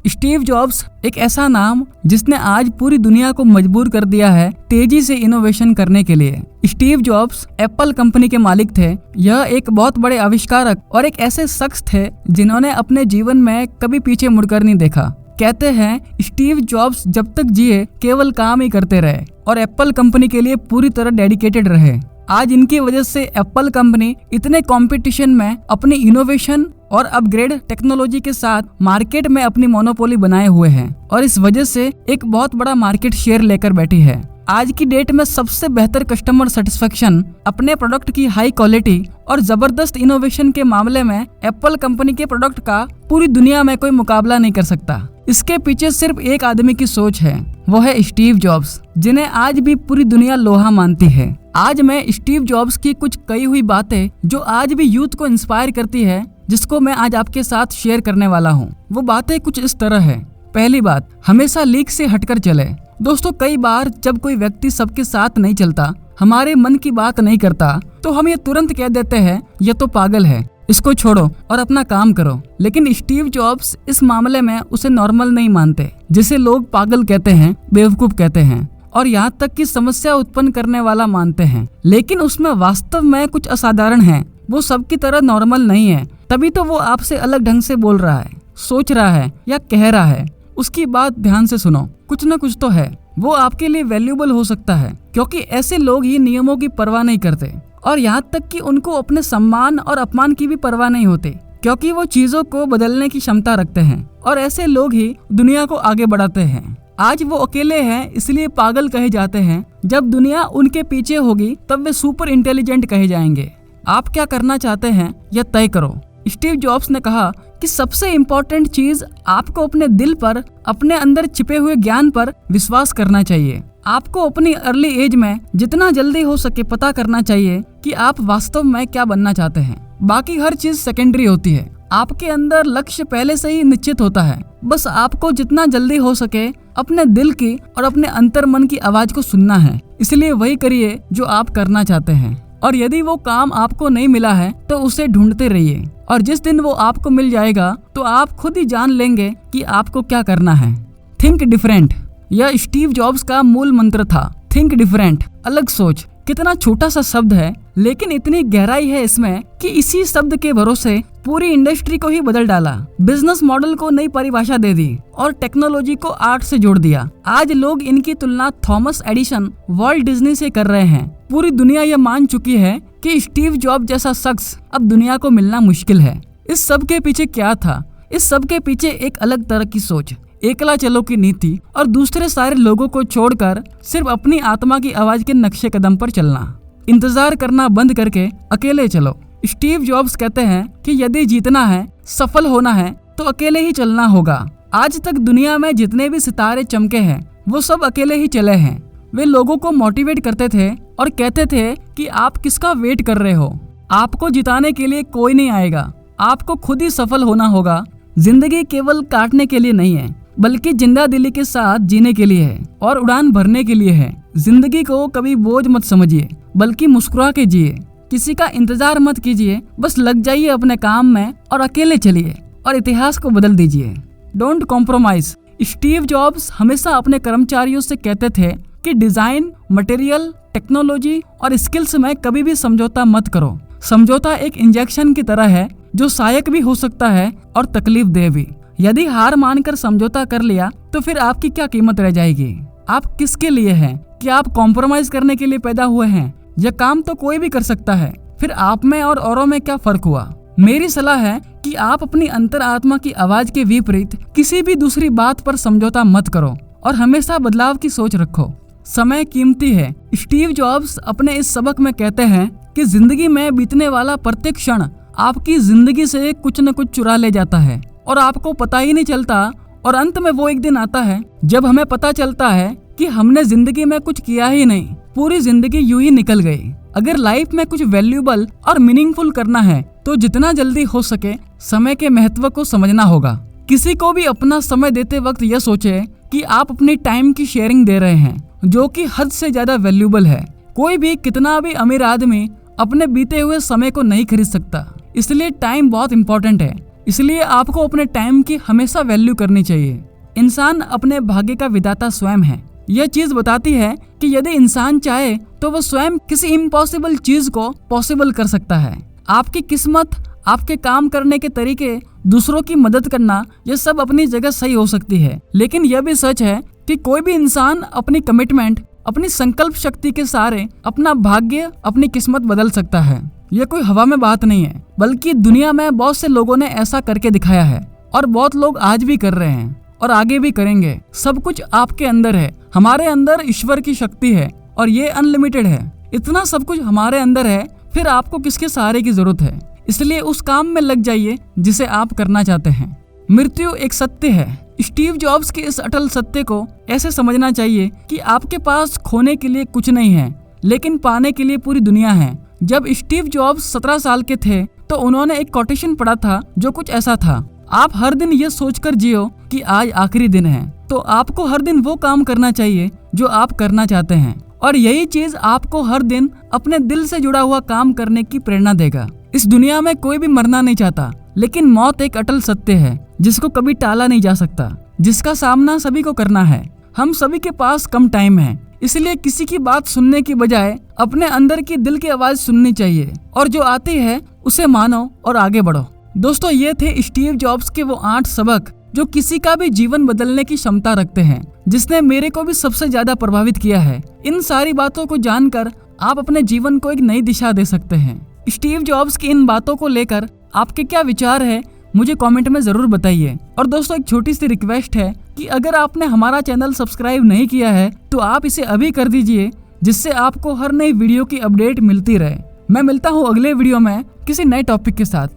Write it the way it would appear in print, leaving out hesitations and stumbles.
Steve jobs एक ऐसा नाम जिसने आज पूरी दुनिया को मजबूर कर दिया है तेजी से इनोवेशन करने के लिए। स्टीव जॉब्स एप्पल कंपनी के मालिक थे। यह एक बहुत बड़े आविष्कारक और एक ऐसे शख्स थे जिन्होंने अपने जीवन में कभी पीछे मुड़कर नहीं देखा। कहते हैं स्टीव जॉब्स जब तक जिए केवल काम ही करते रहे और एप्पल कंपनी के लिए पूरी तरह डेडिकेटेड रहे। आज इनकी वजह से एप्पल कंपनी इतने कंपटीशन में अपनी इनोवेशन और अपग्रेड टेक्नोलॉजी के साथ मार्केट में अपनी मोनोपोली बनाए हुए हैं और इस वजह से एक बहुत बड़ा मार्केट शेयर लेकर बैठी है। आज की डेट में सबसे बेहतर कस्टमर सेटिस्फेक्शन, अपने प्रोडक्ट की हाई क्वालिटी और जबरदस्त इनोवेशन के मामले में एप्पल कंपनी के प्रोडक्ट का पूरी दुनिया में कोई मुकाबला नहीं कर सकता। इसके पीछे सिर्फ एक आदमी की सोच है, वो है स्टीव जॉब्स, जिन्हें आज भी पूरी दुनिया लोहा मानती है। आज मैं स्टीव जॉब्स की कुछ कही हुई बातें जो आज भी यूथ को इंस्पायर करती है, जिसको मैं आज आपके साथ शेयर करने वाला हूँ। वो बातें कुछ इस तरह है। पहली बात, हमेशा लीक से हटकर चले। दोस्तों, कई बार जब कोई व्यक्ति सबके साथ नहीं चलता, हमारे मन की बात नहीं करता, तो हम ये तुरंत कह देते हैं ये तो पागल है, इसको छोड़ो और अपना काम करो। लेकिन स्टीव जॉब्स इस मामले में उसे नॉर्मल नहीं मानते, जिसे लोग पागल कहते हैं, बेवकूफ कहते हैं और यहाँ तक कि समस्या उत्पन्न करने वाला मानते हैं। लेकिन उसमें वास्तव में कुछ असाधारण है। वो सबकी तरह नॉर्मल नहीं है, तभी तो वो आपसे अलग ढंग से बोल रहा है, सोच रहा है या कह रहा है। उसकी बात ध्यान से सुनो, कुछ न कुछ तो है। वो आपके लिए वैल्यूएबल हो सकता है क्योंकि ऐसे लोग ही नियमों की परवाह नहीं करते और यहाँ तक कि उनको अपने सम्मान और अपमान की भी परवाह नहीं होती, क्योंकि वो चीजों को बदलने की क्षमता रखते हैं और ऐसे लोग ही दुनिया को आगे बढ़ाते हैं। आज वो अकेले हैं इसलिए पागल कहे जाते हैं। जब दुनिया उनके पीछे होगी तब वे सुपर इंटेलिजेंट कहे जाएंगे। आप क्या करना चाहते हैं यह तय करो। स्टीव जॉब्स ने कहा कि सबसे इम्पोर्टेंट चीज आपको अपने दिल पर, अपने अंदर छिपे हुए ज्ञान पर विश्वास करना चाहिए। आपको अपनी अर्ली एज में जितना जल्दी हो सके पता करना चाहिए कि आप वास्तव में क्या बनना चाहते हैं। बाकी हर चीज सेकेंडरी होती है। आपके अंदर लक्ष्य पहले से ही निश्चित होता है। बस आपको जितना जल्दी हो सके अपने दिल की और अपने अंतर मन की आवाज को सुनना है। इसलिए वही करिए जो आप करना चाहते हैं और यदि वो काम आपको नहीं मिला है तो उसे ढूंढते रहिए और जिस दिन वो आपको मिल जाएगा तो आप खुद ही जान लेंगे कि आपको क्या करना है। थिंक डिफरेंट, यह स्टीव जॉब्स का मूल मंत्र था। थिंक डिफरेंट, अलग सोच। कितना छोटा सा शब्द है लेकिन इतनी गहराई है इसमें कि इसी शब्द के भरोसे पूरी इंडस्ट्री को ही बदल डाला, बिजनेस मॉडल को नई परिभाषा दे दी और टेक्नोलॉजी को आर्ट से जोड़ दिया। आज लोग इनकी तुलना थॉमस एडिसन, वॉल्ट डिज्नी से कर रहे हैं। पूरी दुनिया यह मान चुकी है कि स्टीव जॉब जैसा शख्स अब दुनिया को मिलना मुश्किल है। इस सब के पीछे क्या था? इस सब के पीछे एक अलग तरह की सोच, एकला चलो की नीति और दूसरे सारे लोगों को छोड़कर सिर्फ अपनी आत्मा की आवाज के नक्शे कदम पर चलना। इंतजार करना बंद करके अकेले चलो। स्टीव जॉब्स कहते हैं कि यदि जीतना है, सफल होना है तो अकेले ही चलना होगा। आज तक दुनिया में जितने भी सितारे चमके हैं वो सब अकेले ही चले हैं। वे लोगों को मोटिवेट करते थे और कहते थे कि आप किसका वेट कर रहे हो, आपको जिताने के लिए कोई नहीं आएगा, आपको खुद ही सफल होना होगा। जिंदगी केवल काटने के लिए नहीं है बल्कि जिंदा दिली के साथ जीने के लिए है और उड़ान भरने के लिए है। जिंदगी को कभी बोझ मत समझिए बल्कि मुस्कुरा के जिए। किसी का इंतजार मत कीजिए, बस लग जाइए अपने काम में और अकेले चलिए और इतिहास को बदल दीजिए। Don't compromise. स्टीव जॉब्स हमेशा अपने कर्मचारियों से कहते थे कि डिजाइन, मटेरियल, टेक्नोलॉजी और स्किल्स में कभी भी समझौता मत करो। समझौता एक इंजेक्शन की तरह है जो सहायक भी हो सकता है और तकलीफ दे भी। यदि हार मानकर समझौता कर लिया तो फिर आपकी क्या कीमत रह जाएगी? आप किसके लिए हैं? क्या आप कॉम्प्रोमाइज करने के लिए पैदा हुए हैं? यह काम तो कोई भी कर सकता है, फिर आप में और औरों में क्या फर्क हुआ? मेरी सलाह है कि आप अपनी अंतर आत्मा की आवाज के विपरीत किसी भी दूसरी बात पर समझौता मत करो और हमेशा बदलाव की सोच रखो। समय कीमती है। स्टीव जॉब्स अपने इस सबक में कहते हैं कि जिंदगी में बीतने वाला प्रत्येक क्षण आपकी जिंदगी से कुछ न कुछ चुरा ले जाता है और आपको पता ही नहीं चलता। और अंत में वो एक दिन आता है जब हमें पता चलता है कि हमने जिंदगी में कुछ किया ही नहीं, पूरी जिंदगी यूं ही निकल गई। अगर लाइफ में कुछ वैल्यूएबल और मीनिंगफुल करना है तो जितना जल्दी हो सके समय के महत्व को समझना होगा। किसी को भी अपना समय देते वक्त यह सोचे कि आप अपनी टाइम की शेयरिंग दे रहे हैं, जो कि हद से ज्यादा वैल्यूएबल है। कोई भी कितना भी अमीर आदमी अपने बीते हुए समय को नहीं खरीद सकता, इसलिए टाइम बहुत इंपॉर्टेंट है। इसलिए आपको अपने टाइम की हमेशा वैल्यू करनी चाहिए। इंसान अपने भाग्य का विधाता स्वयं है। यह चीज बताती है कि यदि इंसान चाहे तो वो स्वयं किसी इम्पॉसिबल चीज को पॉसिबल कर सकता है। आपकी किस्मत, आपके काम करने के तरीके, दूसरों की मदद करना, यह सब अपनी जगह सही हो सकती है, लेकिन यह भी सच है कि कोई भी इंसान अपनी कमिटमेंट, अपनी संकल्प शक्ति के सहारे अपना भाग्य, अपनी किस्मत बदल सकता है। यह कोई हवा में बात नहीं है, बल्कि दुनिया में बहुत से लोगों ने ऐसा करके दिखाया है और बहुत लोग आज भी कर रहे हैं और आगे भी करेंगे। सब कुछ आपके अंदर है। हमारे अंदर ईश्वर की शक्ति है और ये अनलिमिटेड है। इतना सब कुछ हमारे अंदर है, फिर आपको किसके सहारे की जरूरत है? इसलिए उस काम में लग जाइए जिसे आप करना चाहते हैं। मृत्यु एक सत्य है। स्टीव जॉब्स के इस अटल सत्य को ऐसे समझना चाहिए कि आपके पास खोने के लिए कुछ नहीं है, लेकिन पाने के लिए पूरी दुनिया है। जब स्टीव जॉब्स 17 साल के थे तो उन्होंने एक कोटेशन पढ़ा था जो कुछ ऐसा था, आप हर दिन ये सोचकर जियो कि आज आखिरी दिन है। तो आपको हर दिन वो काम करना चाहिए जो आप करना चाहते हैं, और यही चीज आपको हर दिन अपने दिल से जुड़ा हुआ काम करने की प्रेरणा देगा। इस दुनिया में कोई भी मरना नहीं चाहता, लेकिन मौत एक अटल सत्य है जिसको कभी टाला नहीं जा सकता, जिसका सामना सभी को करना है। हम सभी के पास कम टाइम है, इसलिए किसी की बात सुनने की बजाय अपने अंदर की दिल की आवाज सुननी चाहिए, और जो आती है उसे मानो और आगे बढ़ो। दोस्तों, ये थे स्टीव जॉब्स के वो 8 सबक जो किसी का भी जीवन बदलने की क्षमता रखते हैं, जिसने मेरे को भी सबसे ज्यादा प्रभावित किया है। इन सारी बातों को जानकर आप अपने जीवन को एक नई दिशा दे सकते हैं। स्टीव जॉब्स की इन बातों को लेकर आपके क्या विचार है, मुझे कमेंट में जरूर बताइए। और दोस्तों, एक छोटी सी रिक्वेस्ट है कि अगर आपने हमारा चैनल सब्सक्राइब नहीं किया है तो आप इसे अभी कर दीजिए, जिससे आपको हर नई वीडियो की अपडेट मिलती रहे। मैं मिलता हूँ अगले वीडियो में किसी नए टॉपिक के साथ।